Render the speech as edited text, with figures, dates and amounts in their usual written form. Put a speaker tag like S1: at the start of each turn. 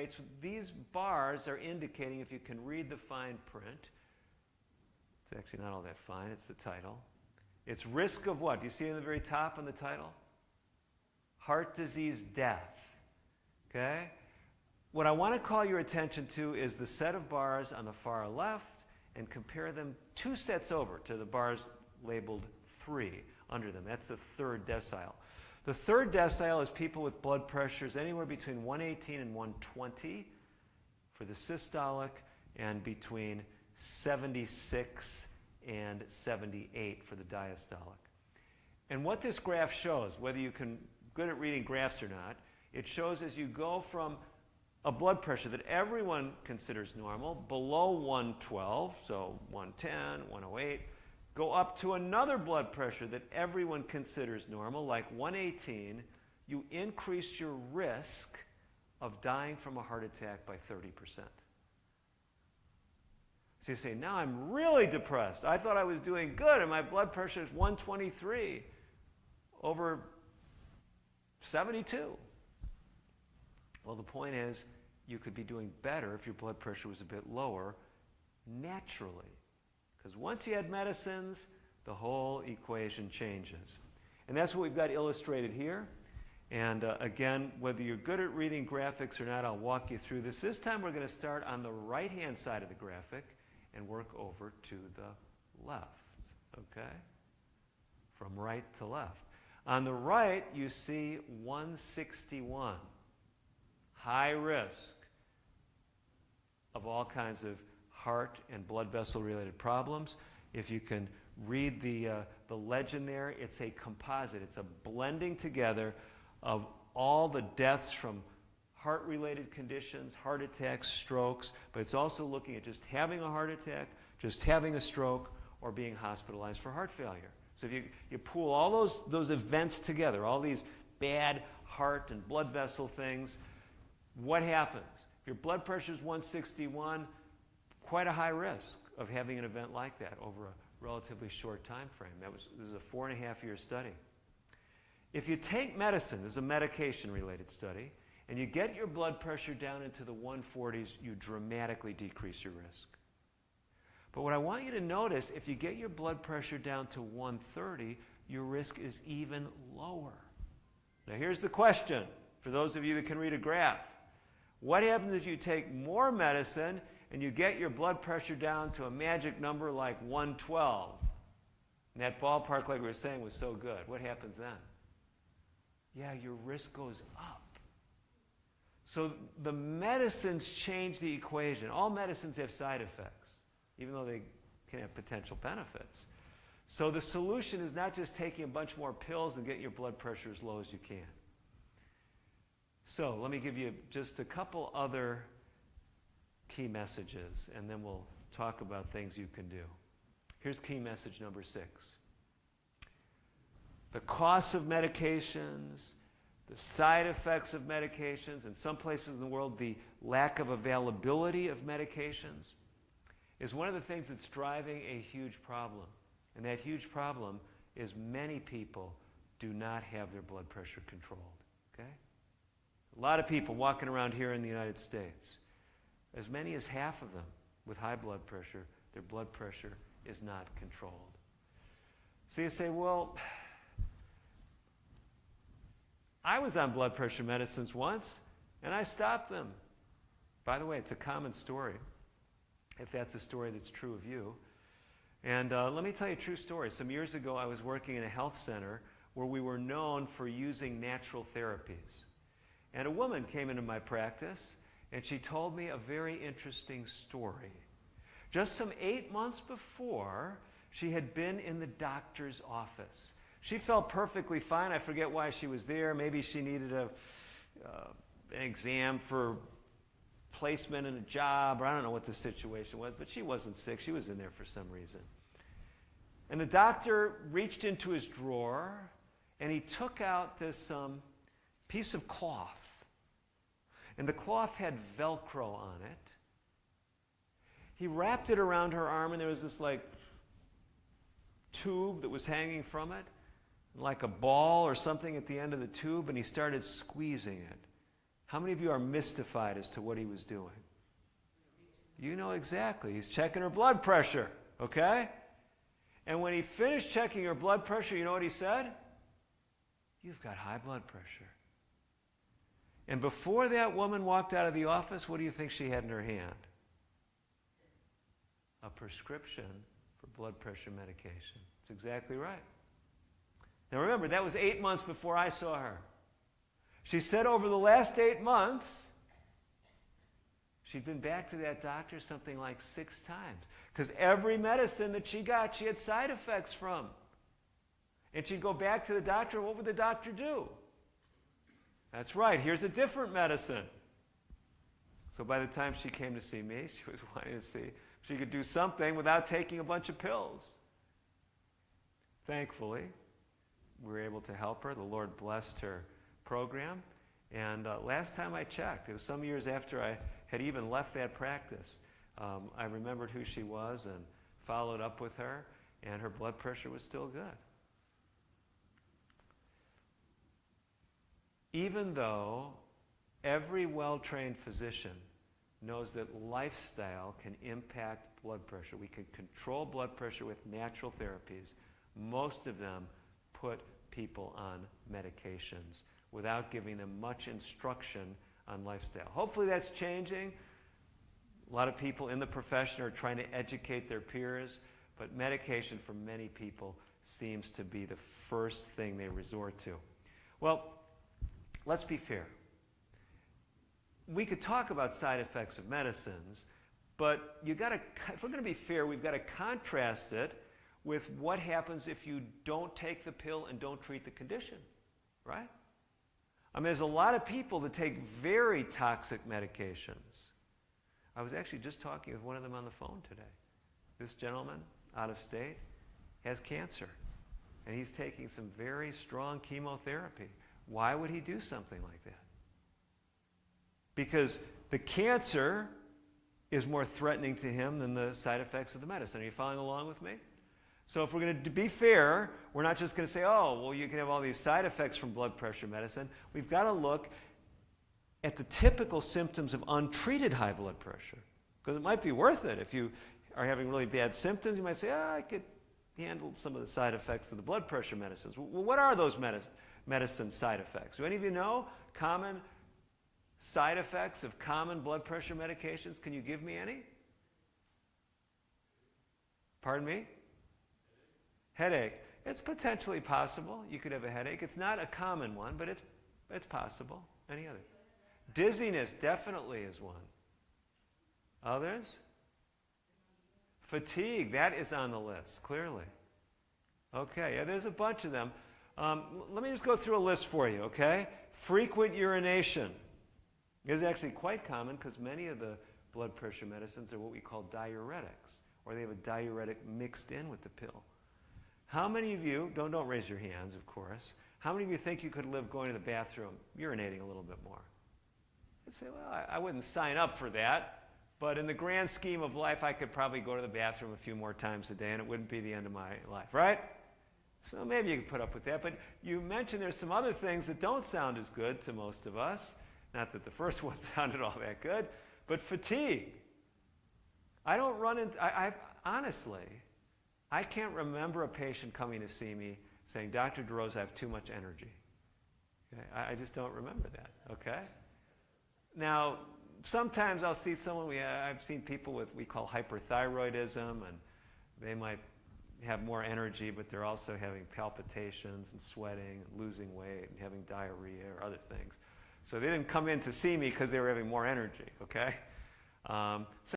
S1: rates, these bars are indicating, if you can read the fine print, it's actually not all that fine, it's the title. It's risk of what? Do you see it in the very top in the title? Heart disease death. Okay? What I want to call your attention to is the set of bars on the far left and compare them 2 sets over to the bars labeled 3 under them. That's the third decile. The third decile is people with blood pressures anywhere between 118 and 120 for the systolic and between 76 and 78 for the diastolic. And what this graph shows, whether you can good at reading graphs or not, it shows as you go from a blood pressure that everyone considers normal, below 112, so 110, 108, go up to another blood pressure that everyone considers normal, like 118, you increase your risk of dying from a heart attack by 30%. So you say, now I'm really depressed. I thought I was doing good, and my blood pressure is 123 over 72. Well, the point is, you could be doing better if your blood pressure was a bit lower naturally. Because once you add medicines, the whole equation changes. And that's what we've got illustrated here. And again, whether you're good at reading graphics or not, I'll walk you through this. This time we're going to start on the right-hand side of the graphic and work over to the left, okay? From right to left. On the right, you see 161, high risk of all kinds of heart and blood vessel related problems. If you can read the legend there, it's a composite. It's a blending together of all the deaths from heart-related conditions, heart attacks, strokes, but it's also looking at just having a heart attack, just having a stroke, or being hospitalized for heart failure. So if you pool all those events together, all these bad heart and blood vessel things, what happens? If your blood pressure is 161, quite a high risk of having an event like that over a relatively short time frame. This is a 4.5-year study. If you take medicine, this is a medication-related study, and you get your blood pressure down into the 140s, you dramatically decrease your risk. But what I want you to notice, if you get your blood pressure down to 130, your risk is even lower. Now here's the question, for those of you that can read a graph. What happens if you take more medicine and you get your blood pressure down to a magic number like 112? And that ballpark, like we were saying, was so good. What happens then? Yeah, your risk goes up. So the medicines change the equation. All medicines have side effects, even though they can have potential benefits. So the solution is not just taking a bunch more pills and getting your blood pressure as low as you can. So let me give you just a couple other key messages, and then we'll talk about things you can do. Here's key message number 6. The costs of medications, the side effects of medications, in some places in the world, the lack of availability of medications is one of the things that's driving a huge problem. And that huge problem is many people do not have their blood pressure controlled. Okay? A lot of people walking around here in the United States, as many as half of them with high blood pressure, their blood pressure is not controlled. So you say, well, I was on blood pressure medicines once, and I stopped them. By the way, it's a common story, if that's a story that's true of you. And let me tell you a true story. Some years ago, I was working in a health center where we were known for using natural therapies. And a woman came into my practice, and she told me a very interesting story. Just some 8 months before, she had been in the doctor's office. She felt perfectly fine. I forget why she was there. Maybe she needed an exam for placement in a job, or I don't know what the situation was, but she wasn't sick. She was in there for some reason. And the doctor reached into his drawer, and he took out this piece of cloth. And the cloth had Velcro on it. He wrapped it around her arm, and there was this tube that was hanging from it, like a ball or something at the end of the tube, and he started squeezing it. How many of you are mystified as to what he was doing? You know exactly. He's checking her blood pressure, okay? And when he finished checking her blood pressure, you know what he said? You've got high blood pressure. And before that woman walked out of the office, what do you think she had in her hand? A prescription for blood pressure medication. That's exactly right. Now remember, that was 8 months before I saw her. She said over the last 8 months, she'd been back to that doctor something like 6 times. Because every medicine that she got, she had side effects from. And she'd go back to the doctor, what would the doctor do? That's right, here's a different medicine. So by the time she came to see me, she was wanting to see if she could do something without taking a bunch of pills. Thankfully, we were able to help her. The Lord blessed her program. And last time I checked, it was some years after I had even left that practice, I remembered who she was and followed up with her, and her blood pressure was still good. Even though every well-trained physician knows that lifestyle can impact blood pressure, we can control blood pressure with natural therapies, most of them put people on medications without giving them much instruction on lifestyle. Hopefully that's changing. A lot of people in the profession are trying to educate their peers, but medication for many people seems to be the first thing they resort to. Well, let's be fair. We could talk about side effects of medicines, but if we're going to be fair, we've got to contrast it with what happens if you don't take the pill and don't treat the condition, right? I mean, there's a lot of people that take very toxic medications. I was actually just talking with one of them on the phone today. This gentleman, out of state, has cancer, and he's taking some very strong chemotherapy. Why would he do something like that? Because the cancer is more threatening to him than the side effects of the medicine. Are you following along with me? So if we're going to be fair, we're not just going to say, oh, well, you can have all these side effects from blood pressure medicine. We've got to look at the typical symptoms of untreated high blood pressure. Because it might be worth it. If you are having really bad symptoms, you might say, I could handle some of the side effects of the blood pressure medicines. Well, what are those medicine side effects? Do any of you know common side effects of common blood pressure medications? Can you give me any? Pardon me? Headache. It's potentially possible. You could have a headache. It's not a common one, but it's possible. Any other? Dizziness definitely is one. Others? Fatigue. That is on the list, clearly. Okay, yeah, there's a bunch of them. Let me just go through a list for you, okay? Frequent urination is actually quite common because many of the blood pressure medicines are what we call diuretics, or they have a diuretic mixed in with the pill. How many of you, don't raise your hands, of course, how many of you think you could live going to the bathroom, urinating a little bit more? You'd say, well, I wouldn't sign up for that, but in the grand scheme of life, I could probably go to the bathroom a few more times a day and it wouldn't be the end of my life, right? So maybe you could put up with that, but you mentioned there's some other things that don't sound as good to most of us. Not that the first one sounded all that good, but fatigue. I don't run into, honestly, I can't remember a patient coming to see me saying, Dr. DeRose, I have too much energy. Okay? I just don't remember that, okay? Now, sometimes I'll see someone, I've seen people with, we call hyperthyroidism, and they might have more energy, but they're also having palpitations and sweating and losing weight and having diarrhea or other things. So they didn't come in to see me because they were having more energy, okay?